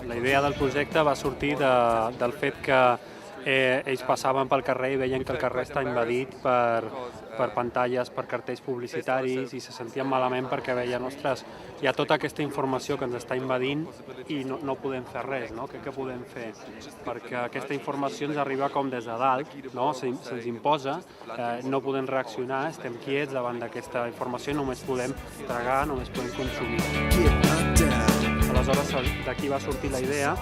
La idea del projecte va sortir del fet que ells passaven pel carrer i veien que el carrer està invadit per pantalles, per cartells publicitaris i se sentien malament perquè veien, ostres, hi ha tota aquesta informació que ens està invadint i no podem fer res, no? Què podem fer? Perquè aquesta informació ens arriba com des de dalt, no? Se'ns imposa, no podem reaccionar, estem quiets davant d'aquesta informació i només podem tragar, només podem consumir. Aleshores, d'aquí va sortir la idea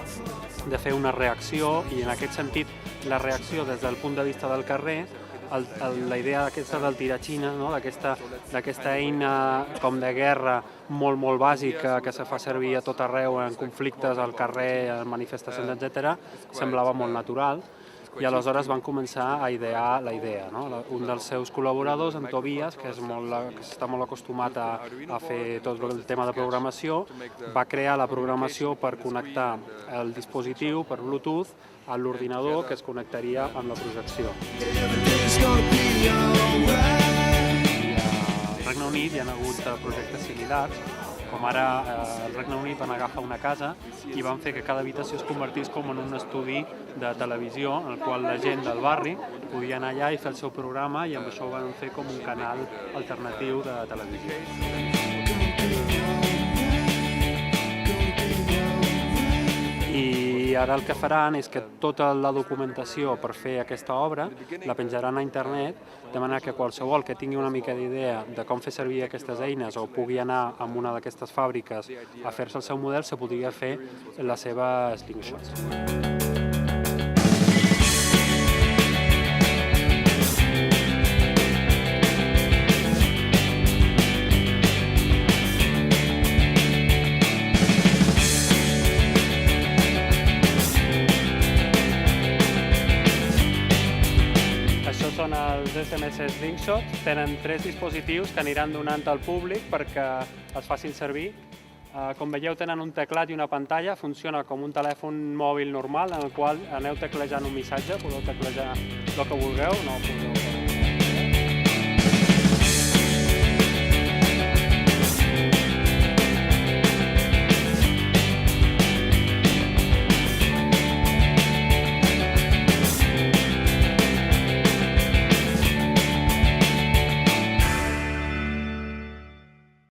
de fer una reacció i en aquest sentit la reacció des del punt de vista del carrer, la idea aquesta del tiratxina, no? d'aquesta eina com de guerra molt, molt bàsica que se fa servir a tot arreu en conflictes al carrer, en manifestacions, etc., semblava molt natural. I aleshores van començar a idear la idea. No? Un dels seus col·laboradors, en Tobias, que està molt acostumat a fer tot el tema de programació, va crear la programació per connectar el dispositiu per Bluetooth a l'ordinador que es connectaria amb la projecció. Al Regne Unit hi ha hagut projectes similars, com ara al Regne Unit van agafar una casa i van fer que cada habitació es convertís com en un estudi de televisió en el qual la gent del barri podia anar allà i fer el seu programa i amb això ho van fer com un canal alternatiu de televisió. I ara el que faran és que tota la documentació per fer aquesta obra la penjaran a internet, de manera que qualsevol que tingui una mica d'idea de com fer servir aquestes eines o pugui anar a una d'aquestes fàbriques a fer-se el seu model, se podria fer la seva slingshot. Són els SMS Slingshot, tenen 3 dispositius que aniran donant al públic perquè els facin servir. Com veieu, tenen un teclat i una pantalla, funciona com un telèfon mòbil normal en el qual aneu teclejant un missatge, podeu teclejar el que vulgueu, no podeu